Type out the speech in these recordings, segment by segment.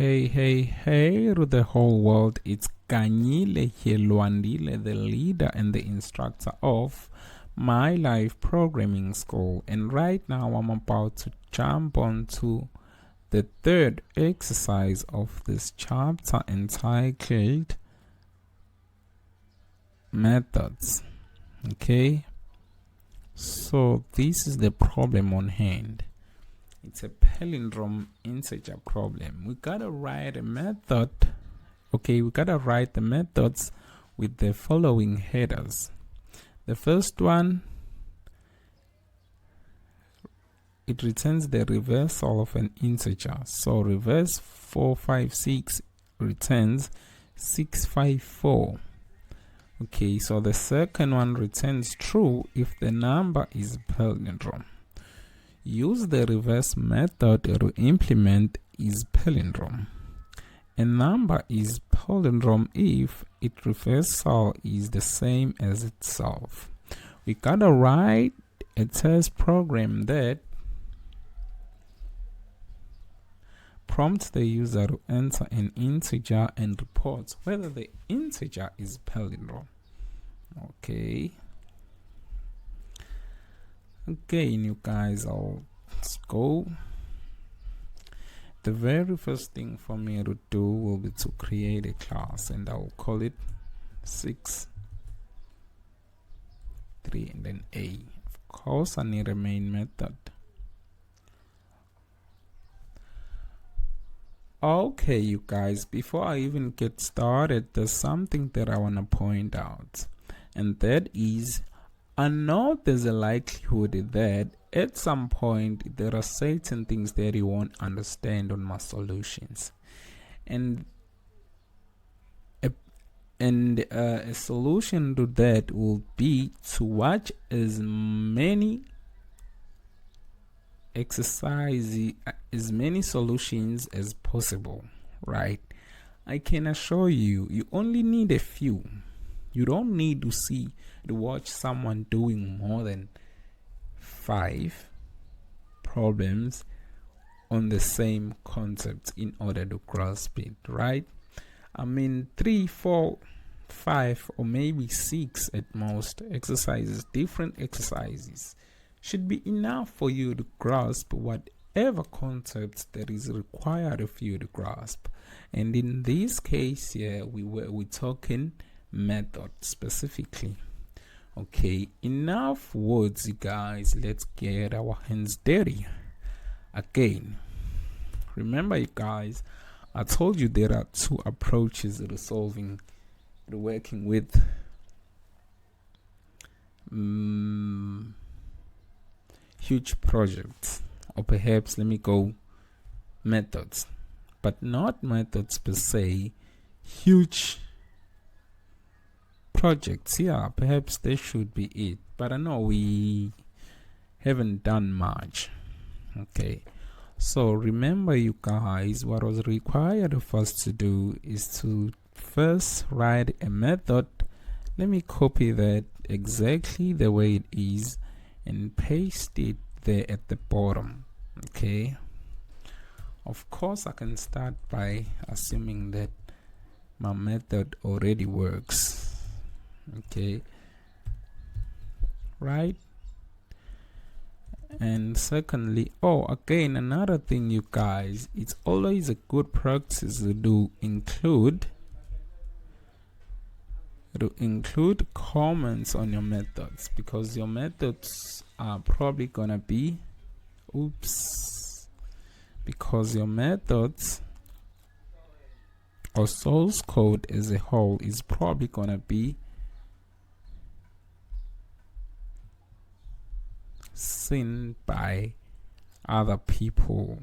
Hey to the whole world. It's Kanyile Lwandile, the leader and the instructor of My Life Programming School. And right now I'm about to jump onto the third exercise of this chapter entitled Methods. Okay, so this is the problem on hand. It's a palindrome integer problem. We gotta write a method. Okay, we gotta write the methods with the following headers. The first one, it returns the reversal of an integer. So reverse 456 returns 654. Okay, so the second one returns true if the number is palindrome. Use the reverse method to implement is palindrome. A number is palindrome if its reversal is the same as itself. We gotta write a test program that prompts the user to enter an integer and reports whether the integer is palindrome. Okay, you guys, let's go. The very first thing for me to do will be to create a class, and I'll call it 6 3 and then a. Of course I need a main method. Okay, you guys, before I even get started, there's something that I want to point out, and that is, I know there's a likelihood that at some point there are certain things that you won't understand on my solutions, and a solution to that will be to watch as many exercises, as many solutions as possible, right? I can assure you, you only need a few. You don't need to watch someone doing more than 5 problems on the same concept in order to grasp it, right? I mean, 3, 4, 5, or maybe 6 at most exercises, different exercises, should be enough for you to grasp whatever concept that is required of you to grasp. And in this case here, we're talking method specifically. Okay, enough words, you guys. Let's get our hands dirty. Again, remember, you guys, I told you there are 2 approaches to working with huge projects, or perhaps let me go methods, but not methods per se, huge projects. Yeah, perhaps they should be it, but I know we haven't done much. Okay, so remember, you guys, what was required of us to do is to first write a method. Let me copy that exactly the way it is and paste it there at the bottom. Okay, of course I can start by assuming that my method already works. Okay, right? And secondly, again, another thing, you guys, it's always a good practice to include comments on your methods, because your methods are probably gonna be because your methods or source code as a whole is probably gonna be seen by other people,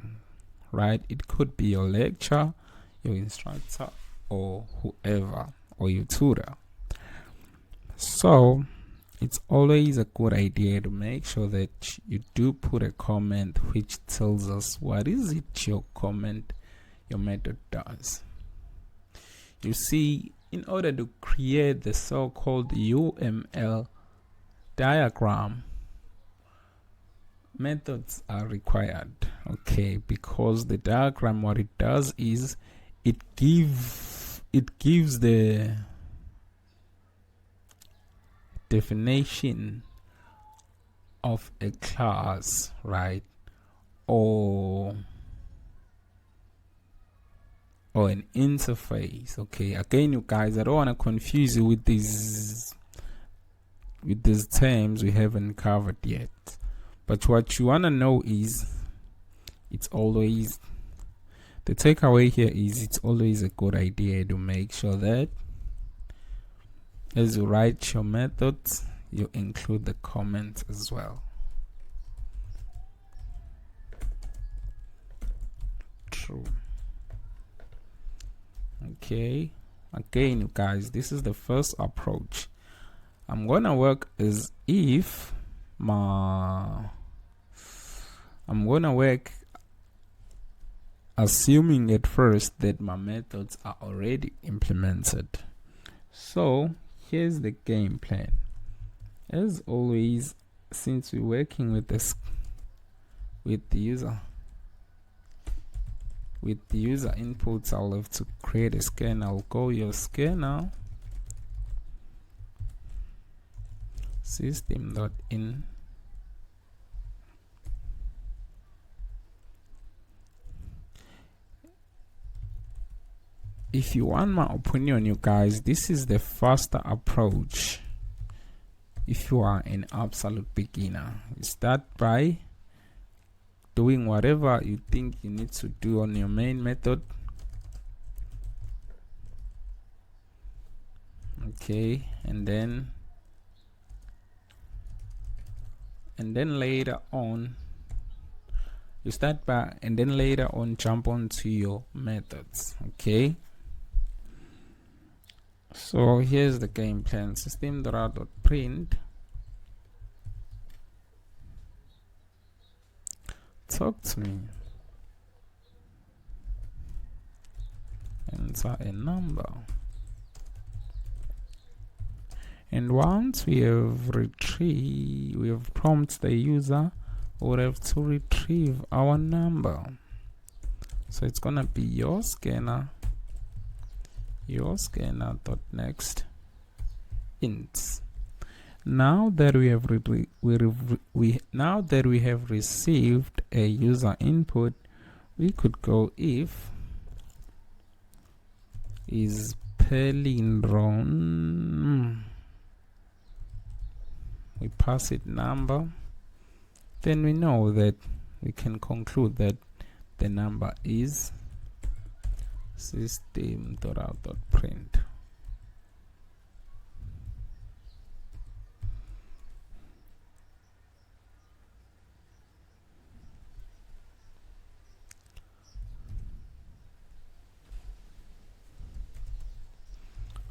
right? It could be your lecturer, your instructor, or whoever, or your tutor. So it's always a good idea to make sure that you do put a comment which tells us what is it your method does. You see, in order to create the so-called UML diagram, methods are required, okay, because the diagram, what it does is it gives the definition of a class, right, or an interface. Okay, again, you guys, I don't want to confuse you with these terms we haven't covered yet, but what you want to know is it's always, the takeaway here is it's always a good idea to make sure that as you write your methods, you include the comments as well. True. Okay, again, you guys, this is the first approach. I'm gonna work as if I'm gonna work assuming at first that my methods are already implemented. So here's the game plan. As always, since we're working with the user inputs, I'll have to create a scanner. I'll go your scanner system.in. If you want my opinion, you guys, this is the faster approach. If you are an absolute beginner, you start by doing whatever you think you need to do on your main method. Okay, and then later on you start by, and then later on jump onto your methods. Okay, so here's the game plan. System.out.print, talk to me, enter a number, and once we have prompted the user, we'll have to retrieve our number. So it's gonna be your scanner dot next int. Now that we have received a user input, we could go if is palindrome, we pass it number, then we know that we can conclude that the number is system.out.print.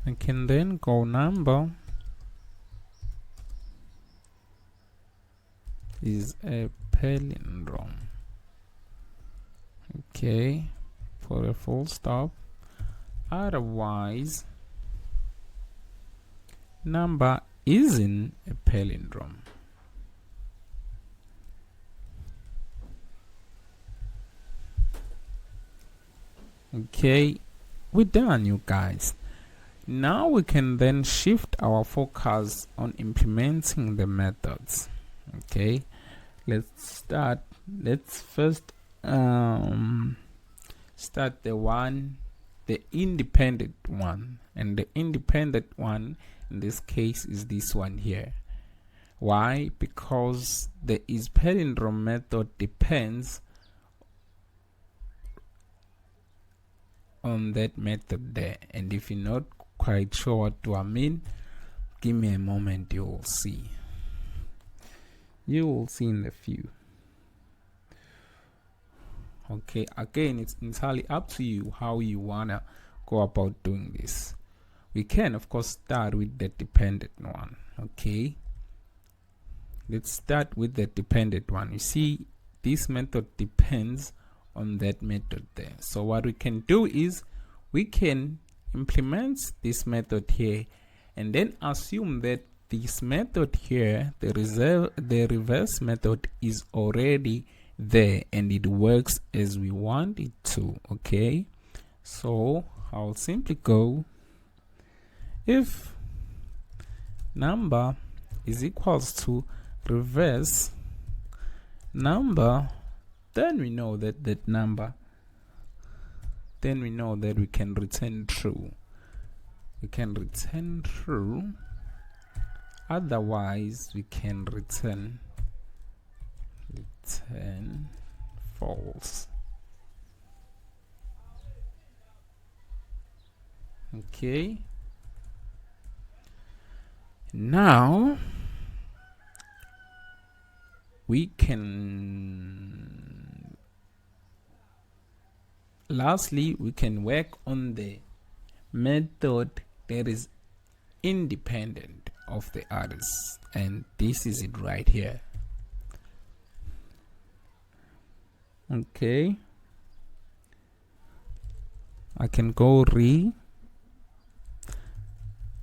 I can then go number is a palindrome. Okay, for a full stop. Otherwise, number isn't a palindrome. Okay, we're done, you guys. Now we can then shift our focus on implementing the methods. Okay, let's first start the independent one, and the independent one in this case is this one here. Why? Because the is palindrome method depends on that method there, and if you're not quite sure what do I mean, give me a moment, you will see in the few. Okay, again, it's entirely up to you how you wanna go about doing this. We can of course start with the dependent one. Okay, let's start with the dependent one. You see, this method depends on that method there. So what we can do is we can implement this method here and then assume that this method here, the reverse method is already there and it works as we want it to. Okay, so I'll simply go if number is equals to reverse number, then we know that we can return true. We can return true, otherwise we can return false. Okay, now we can lastly we can work on the method that is independent of the others, and this is it right here. Okay, I can go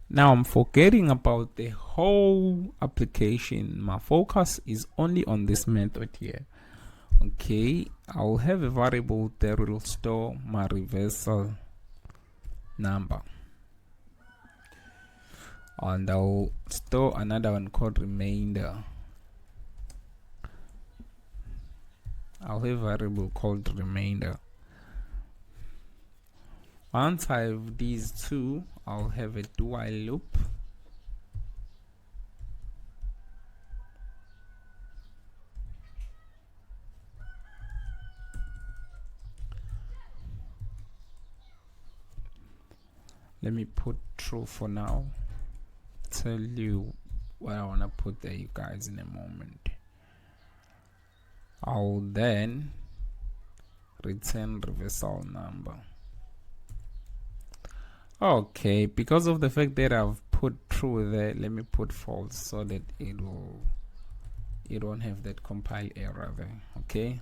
now I'm forgetting about the whole application. My focus is only on this method here. Okay, I'll have a variable that will store my reversal number, and I'll store another one called remainder. I'll have a variable called remainder. Once I have these two, I'll have a do while loop. Let me put true for now. Tell you what I want to put there, you guys, in a moment. I'll then return reversal number. Okay, because of the fact that I've put true there, let me put false so that it won't have that compile error there. Okay,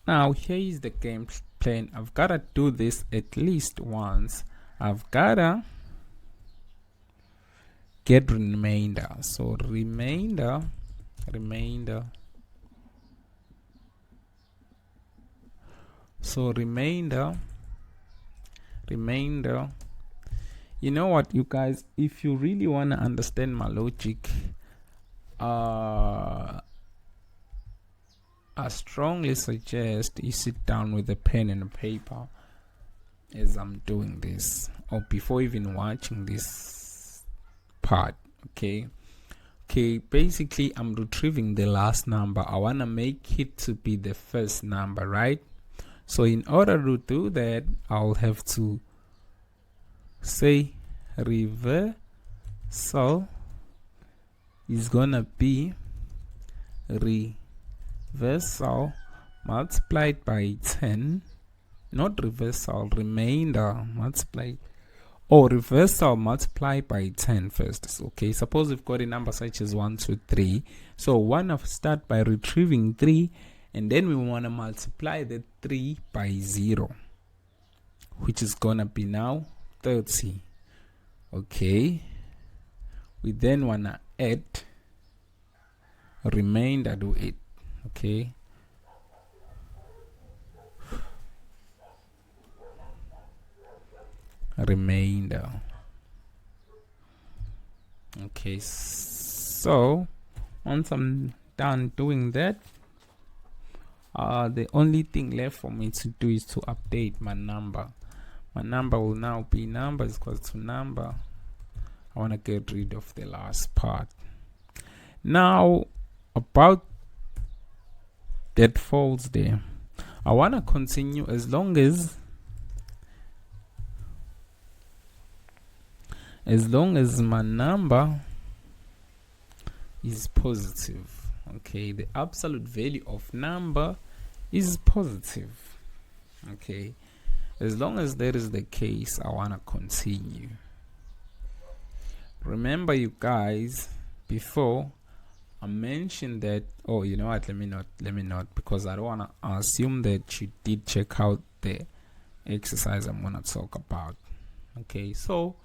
now here is the game plan. I've gotta do this at least once. I've gotta get remainder. So remainder. So remainder. You know what, you guys, if you really want to understand my logic, I strongly suggest you sit down with a pen and a paper as I'm doing this, or before even watching this part. Okay, basically I'm retrieving the last number. I want to make it to be the first number, right? So in order to do that, I'll have to say reversal is gonna be reversal multiplied by 10, not reversal, remainder multiplied, or reversal multiplied by 10 first. Okay, suppose we've got a number such as 1, 2, 3. So one of start by retrieving 3, and then we want to multiply the 3 by 0, which is gonna be now 30. Okay, we then want to add remainder to it. Okay, remainder. Okay, so once I'm done doing that, the only thing left for me to do is to update my number. My number will now be number is equal to number. I want to get rid of the last part. Now about that false there, I want to continue as long as my number is positive. Okay, the absolute value of number is positive. Okay, as long as that is the case, I want to continue. Remember, you guys, before I mentioned that, oh, you know what, let me not, because I don't want to assume that you did check out the exercise I'm going to talk about. Okay, so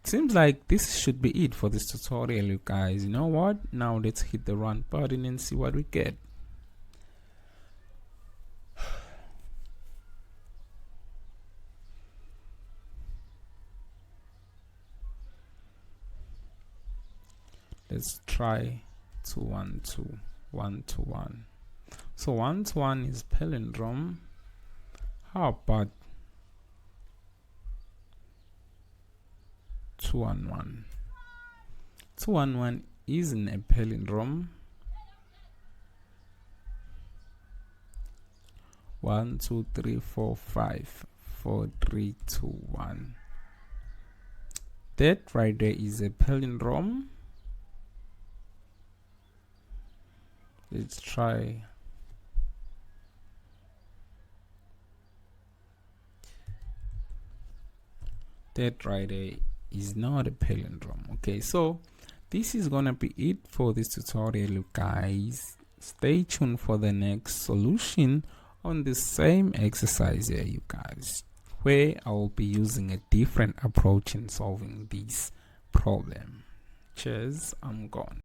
seems like this should be it for this tutorial, you guys. You know what? Now let's hit the run button and see what we get. Let's try 212 121. So 121 is palindrome. How about 211? 211 isn't a palindrome. 1 2 3 4 5 4 3 2 1. That right there is a palindrome. Let's try that right there is not a palindrome. Okay, so this is gonna be it for this tutorial, you guys. Stay tuned for the next solution on the same exercise here, you guys, where I will be using a different approach in solving this problem. Cheers, I'm gone.